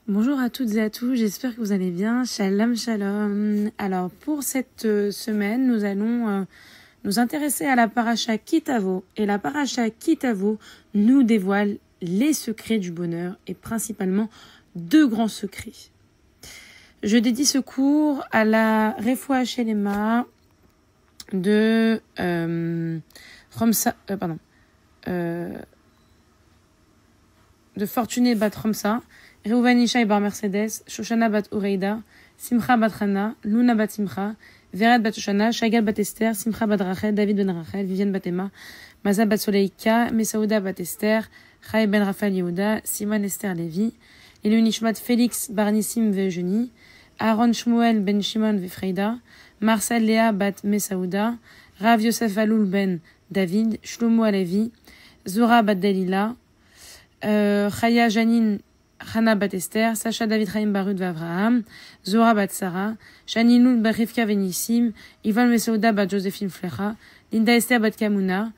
Bonjour à toutes et à tous, j'espère que vous allez bien. Shalom, shalom. Alors, pour cette semaine, nous allons nous intéresser à la paracha Kitavo. Et la paracha Kitavo nous dévoile les secrets du bonheur et principalement deux grands secrets. Je dédie ce cours à la Refoua Shelema de de Fortuné Bat Romsa, Reuven Ishaï Bar Mercedes, Shoshana Bat Ureida, Simcha Bat Hana, Luna Bat Simcha, Vered Bat Shoshana, Shagal Bat Esther, Simcha Bat Rachel, David Ben Rachel, Viviane Bat Emma, Maza Bat Soleika, Mesaouda Bat Esther, Chai Ben Raphaël Yehuda, Simon Esther Lévi, Elun Ishmat Félix Bar Nissim Vejeuni, Aaron Shmuel Ben Shimon Vefreida, Marcel Léa Bat Mesaouda, Rav Yosef Aloul Ben David, Shlomo Alevi, Zora Bat Dalila, Chaya Janine Hana Bat Esther, Sacha David Chaim Barud Avraham, Zora Bat Sarah, Shaninou Bat Rivka Venissim, Ivan Mesouda Bat Josephine Flecha, Linda Esther Bat Kamuna,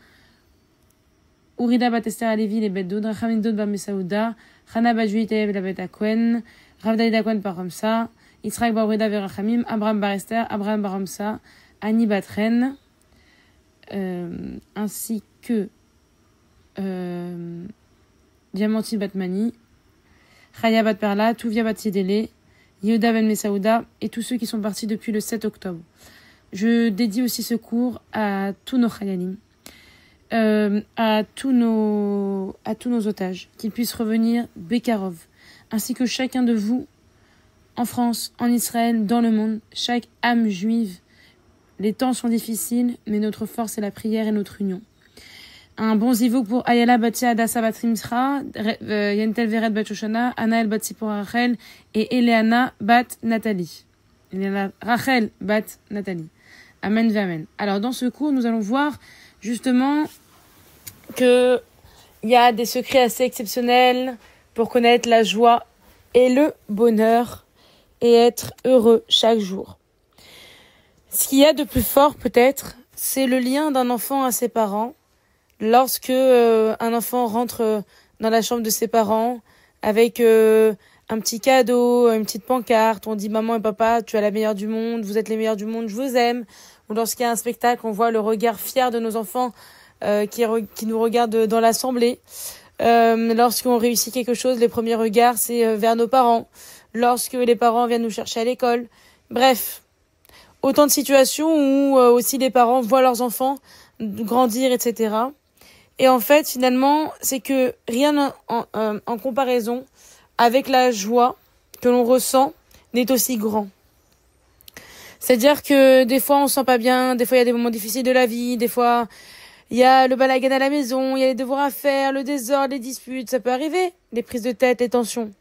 Urida Bat Esther Alevi Le Bet Doud, Rachamim Doud Bat Mesouda, Hana Bat Juit Ev La Bet Akwen, Rav David Akwen Par Romsa, Yitzhak Bar Urida Verachamim, Abraham Bar Esther, Abraham Bar Romsa, Annie Bat Ren, ainsi que Diamantine Batmani, Chaya Bat Perla, Touvia Bat Yedele, Yehuda Ben Mesaouda et tous ceux qui sont partis depuis le 7 octobre. Je dédie aussi ce cours à tous nos Chayalim, à tous nos otages, qu'ils puissent revenir Bekarov, ainsi que chacun de vous, en France, en Israël, dans le monde, chaque âme juive. Les temps sont difficiles, mais notre force est la prière et notre union. Un bon zivouk pour Ayala Batia Adassa Batrimsra, Yentel Vered Bat Shoshana, Anaël Bat Sipora Rachel et Eleana Bat Nathalie. Rachel Bat Nathalie. Amen Amen. Alors dans ce cours, nous allons voir justement que il y a des secrets assez exceptionnels pour connaître la joie et le bonheur et être heureux chaque jour. Ce qu'il y a de plus fort peut-être, c'est le lien d'un enfant à ses parents. Lorsque un enfant rentre dans la chambre de ses parents avec un petit cadeau, une petite pancarte, on dit maman et papa, tu es la meilleure du monde, vous êtes les meilleurs du monde, je vous aime. Ou lorsqu'il y a un spectacle, on voit le regard fier de nos enfants qui nous regardent dans l'assemblée. Lorsqu'on réussit quelque chose, les premiers regards, c'est vers nos parents. Lorsque les parents viennent nous chercher à l'école. Bref, autant de situations où aussi les parents voient leurs enfants grandir, etc. Et en fait, finalement, c'est que rien en comparaison avec la joie que l'on ressent n'est aussi grand. C'est-à-dire que des fois, on se sent pas bien, des fois, il y a des moments difficiles de la vie, des fois, il y a le balagan à la maison, il y a les devoirs à faire, le désordre, les disputes, ça peut arriver, les prises de tête, les tensions.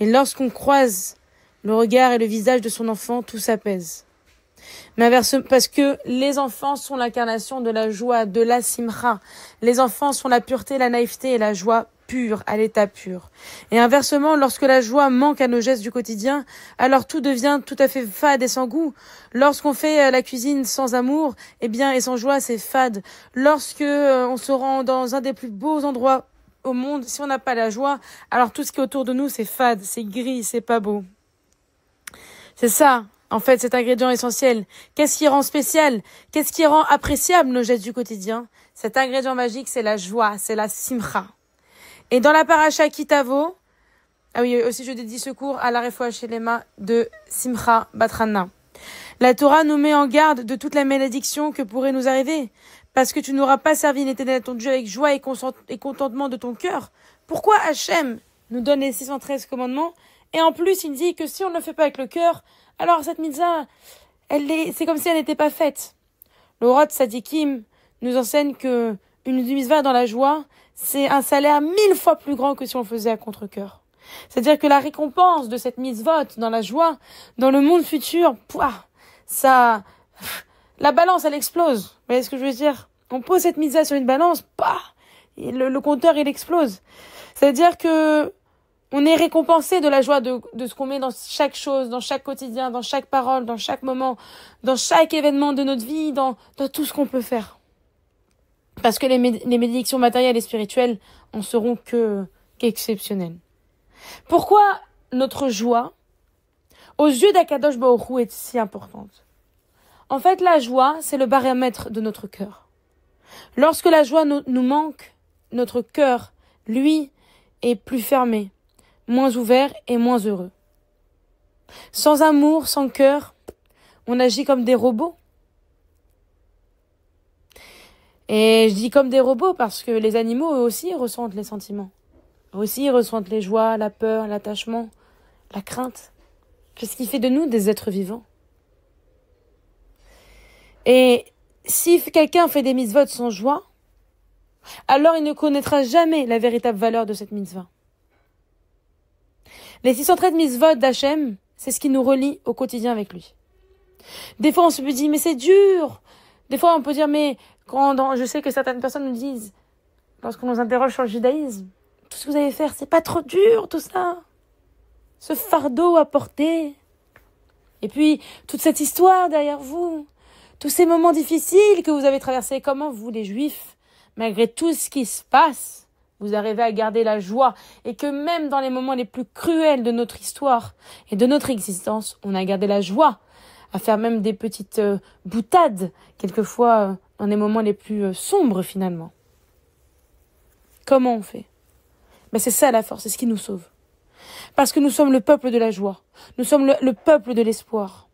Mais lorsqu'on croise le regard et le visage de son enfant, tout s'apaise. Mais parce que les enfants sont l'incarnation de la joie, de la simcha. Les enfants sont la pureté, la naïveté et la joie pure, à l'état pur. Et inversement, lorsque la joie manque à nos gestes du quotidien, alors tout devient tout à fait fade et sans goût. Lorsqu'on fait la cuisine sans amour, et sans joie, c'est fade. Lorsque on se rend dans un des plus beaux endroits au monde, si on n'a pas la joie, alors tout ce qui est autour de nous, c'est fade, c'est gris, c'est pas beau. C'est ça. En fait, cet ingrédient essentiel, qu'est-ce qui rend spécial? Qu'est-ce qui rend appréciable nos gestes du quotidien? Cet ingrédient magique, c'est la joie, c'est la simcha. Et dans la paracha Kitavo, aussi je dédie ce cours à la Refoua Shelema de Simcha Batrana. La Torah nous met en garde de toute la malédiction que pourrait nous arriver, parce que tu n'auras pas servi l'Éternel ton Dieu avec joie et contentement de ton cœur. Pourquoi Hachem nous donne les 613 commandements? Et en plus, il dit que si on ne le fait pas avec le cœur, alors cette mitzvah, c'est comme si elle n'était pas faite. Le Rod Sadikim nous enseigne que une mitzvah dans la joie, c'est un salaire 1000 fois plus grand que si on le faisait à contre-cœur. C'est-à-dire que la récompense de cette mitzvah dans la joie, dans le monde futur, la balance, elle explose. Vous voyez ce que je veux dire? On pose cette mitzvah sur une balance, et le compteur, il explose. C'est-à-dire que on est récompensé de la joie de ce qu'on met dans chaque chose, dans chaque quotidien, dans chaque parole, dans chaque moment, dans chaque événement de notre vie, dans tout ce qu'on peut faire. Parce que les bénédictions matérielles et spirituelles en seront qu'exceptionnelles. Pourquoi notre joie, aux yeux d'Akadosh Baruch Hu, est si importante? En fait, la joie, c'est le baromètre de notre cœur. Lorsque la joie nous manque, notre cœur, lui, est plus fermé, moins ouvert et moins heureux. Sans amour, sans cœur, on agit comme des robots. Et je dis comme des robots parce que les animaux, eux aussi, ressentent les sentiments. Eux aussi, ils ressentent les joies, la peur, l'attachement, la crainte. C'est ce qui fait de nous des êtres vivants. Et si quelqu'un fait des mitzvot sans joie, alors il ne connaîtra jamais la véritable valeur de cette mitzvah. Les 613 mitzvot d'Hachem, c'est ce qui nous relie au quotidien avec lui. Des fois, on se dit, mais c'est dur. Des fois, on peut dire, mais je sais que certaines personnes nous disent, lorsqu'on nous interroge sur le judaïsme, tout ce que vous allez faire, c'est pas trop dur, tout ça. Ce fardeau à porter. Et puis, toute cette histoire derrière vous. Tous ces moments difficiles que vous avez traversés. Comment vous, les Juifs, malgré tout ce qui se passe, vous arrivez à garder la joie. Et que même dans les moments les plus cruels de notre histoire et de notre existence, on a gardé la joie. À faire même des petites boutades, quelquefois dans les moments les plus sombres finalement. Comment on fait? Mais c'est ça la force, c'est ce qui nous sauve. Parce que nous sommes le peuple de la joie. Nous sommes le peuple de l'espoir.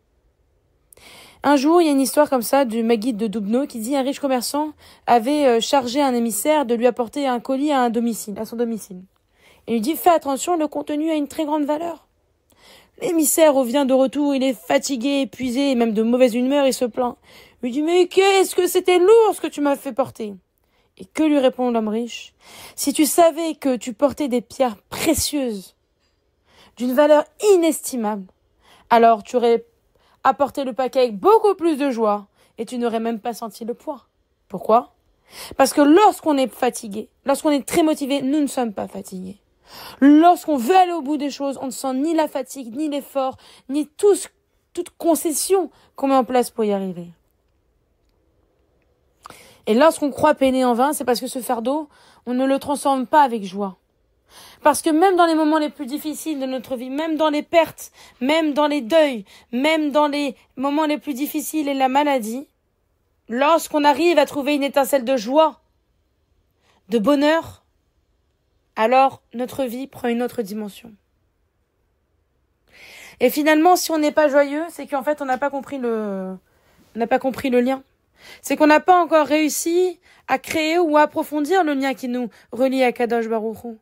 Un jour, il y a une histoire comme ça du Maguide de Dubno qui dit un riche commerçant avait chargé un émissaire de lui apporter un colis à son domicile. Et lui dit, fais attention, le contenu a une très grande valeur. L'émissaire revient de retour, il est fatigué, épuisé, et même de mauvaise humeur, il se plaint. Il lui dit, mais qu'est-ce que c'était lourd ce que tu m'as fait porter? Et que lui répond l'homme riche? Si tu savais que tu portais des pierres précieuses, d'une valeur inestimable, alors tu aurais apporté le paquet avec beaucoup plus de joie, et tu n'aurais même pas senti le poids. Pourquoi? Parce que lorsqu'on est fatigué, lorsqu'on est très motivé, nous ne sommes pas fatigués. Lorsqu'on veut aller au bout des choses, on ne sent ni la fatigue, ni l'effort, ni toute concession qu'on met en place pour y arriver. Et lorsqu'on croit peiner en vain, c'est parce que ce fardeau, on ne le transforme pas avec joie. Parce que même dans les moments les plus difficiles de notre vie, même dans les pertes, même dans les deuils, même dans les moments les plus difficiles et la maladie, lorsqu'on arrive à trouver une étincelle de joie, de bonheur, alors notre vie prend une autre dimension. Et finalement, si on n'est pas joyeux, c'est qu'en fait, on n'a pas compris le lien. C'est qu'on n'a pas encore réussi à créer ou à approfondir le lien qui nous relie à Kadosh Baruch Hu.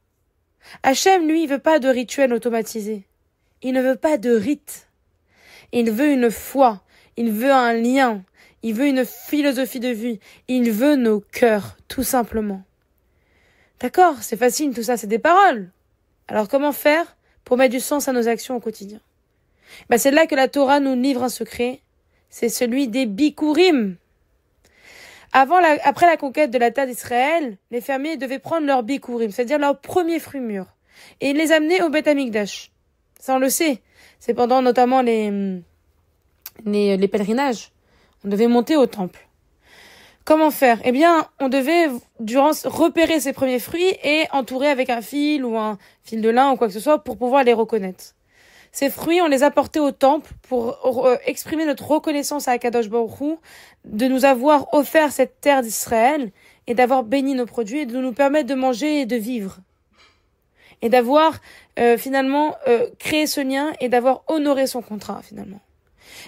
Hachem, lui, il veut pas de rituel automatisé. Il ne veut pas de rite. Il veut une foi. Il veut un lien. Il veut une philosophie de vie. Il veut nos cœurs, tout simplement. D'accord, c'est facile, tout ça, c'est des paroles. Alors comment faire pour mettre du sens à nos actions au quotidien? C'est là que la Torah nous livre un secret. C'est celui des bikurim. Après la conquête de la terre d'Israël, les fermiers devaient prendre leur bikurim, c'est-à-dire leurs premiers fruits mûrs, et les amener au Beth Amikdash. Ça, on le sait. C'est pendant notamment les pèlerinages. On devait monter au temple. Comment faire? On devait, repérer ces premiers fruits et entourer avec un fil ou un fil de lin ou quoi que ce soit pour pouvoir les reconnaître. Ces fruits, on les a portés au temple pour exprimer notre reconnaissance à Akadosh Baruch Hu de nous avoir offert cette terre d'Israël et d'avoir béni nos produits et de nous permettre de manger et de vivre. Et d'avoir créé ce lien et d'avoir honoré son contrat finalement.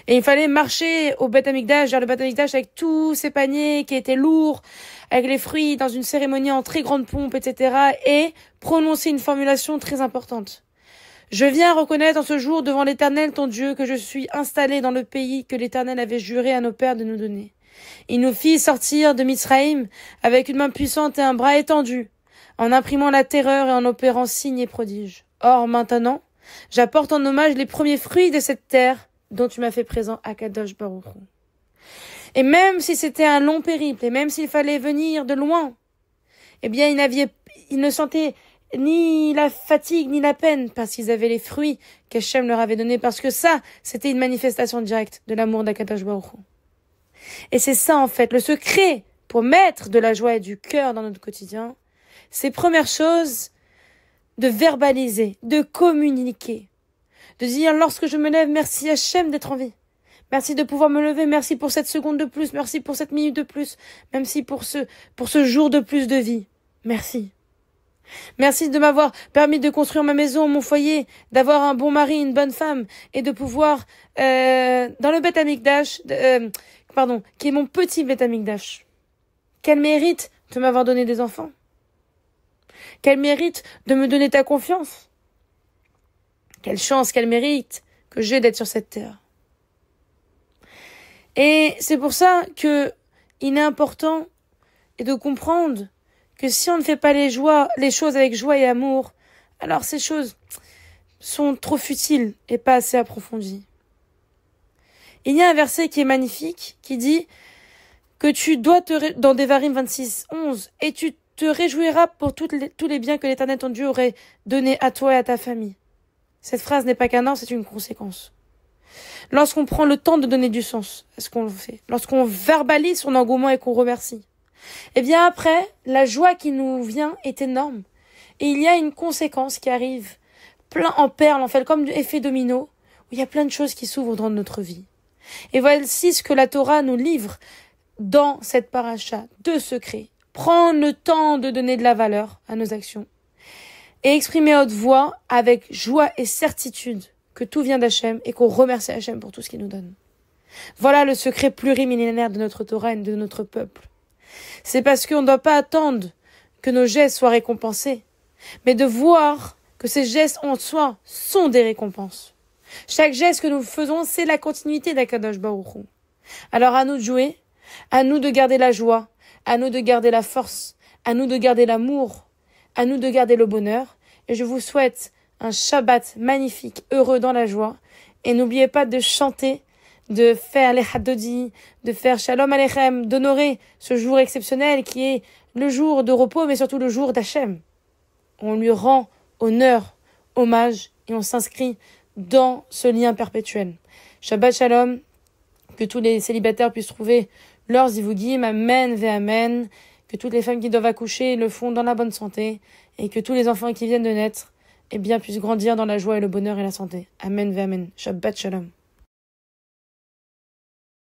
Et il fallait marcher au Beth Amikdash, vers le Beth Amikdash avec tous ces paniers qui étaient lourds, avec les fruits dans une cérémonie en très grande pompe, etc. et prononcer une formulation très importante. Je viens reconnaître en ce jour devant l'Éternel ton Dieu que je suis installé dans le pays que l'Éternel avait juré à nos pères de nous donner. Il nous fit sortir de Mitsraïm avec une main puissante et un bras étendu, en imprimant la terreur et en opérant signes et prodiges. Or maintenant, j'apporte en hommage les premiers fruits de cette terre dont tu m'as fait présent à Kadosh Baruch Hu. Et même si c'était un long périple, et même s'il fallait venir de loin, il ne sentait ni la fatigue, ni la peine, parce qu'ils avaient les fruits qu'Hachem leur avait donnés, parce que ça, c'était une manifestation directe de l'amour d'Akadosh Baruch Hu. Et c'est ça, en fait, le secret pour mettre de la joie et du cœur dans notre quotidien, c'est première chose, de verbaliser, de communiquer. de dire lorsque je me lève, merci Hachem d'être en vie. Merci de pouvoir me lever, merci pour cette seconde de plus, merci pour cette minute de plus, même si pour ce jour de plus de vie. Merci. Merci de m'avoir permis de construire ma maison, mon foyer, d'avoir un bon mari, une bonne femme, et de pouvoir, dans le Beth Amikdash, qui est mon petit Beth Amikdash. Quel mérite de m'avoir donné des enfants. Quel mérite de me donner ta confiance. Quelle chance, quel mérite que j'ai d'être sur cette terre. Et c'est pour ça que il est important de comprendre que si on ne fait pas les choses avec joie et amour, alors ces choses sont trop futiles et pas assez approfondies. Il y a un verset qui est magnifique, qui dit que tu dois dans Devarim 26, 11, et tu te réjouiras pour tous les biens que l'Éternel ton Dieu aurait donnés à toi et à ta famille. Cette phrase n'est pas qu'un ordre, c'est une conséquence. Lorsqu'on prend le temps de donner du sens à ce qu'on fait, lorsqu'on verbalise son engouement et qu'on remercie, eh bien après, la joie qui nous vient est énorme. Et il y a une conséquence qui arrive, plein en perles, en fait, comme effet domino, où il y a plein de choses qui s'ouvrent dans notre vie. Et voici ce que la Torah nous livre dans cette paracha, deux secrets. Prendre le temps de donner de la valeur à nos actions et exprimer à haute voix avec joie et certitude que tout vient d'Hachem et qu'on remercie Hachem pour tout ce qu'il nous donne. Voilà le secret plurimillénaire de notre Torah et de notre peuple. C'est parce qu'on ne doit pas attendre que nos gestes soient récompensés, mais de voir que ces gestes en soi sont des récompenses. Chaque geste que nous faisons, c'est la continuité d'Akadosh Baruch Hu. Alors à nous de jouer, à nous de garder la joie, à nous de garder la force, à nous de garder l'amour, à nous de garder le bonheur. Et je vous souhaite un Shabbat magnifique, heureux dans la joie. Et n'oubliez pas de chanter, de faire les Haddodi, de faire Shalom Aleichem, d'honorer ce jour exceptionnel qui est le jour de repos, mais surtout le jour d'Hachem. On lui rend honneur, hommage, et on s'inscrit dans ce lien perpétuel. Shabbat Shalom, que tous les célibataires puissent trouver leurs zivugim, amen ve amen, que toutes les femmes qui doivent accoucher le font dans la bonne santé, et que tous les enfants qui viennent de naître, puissent grandir dans la joie et le bonheur et la santé. Amen ve amen. Shabbat Shalom.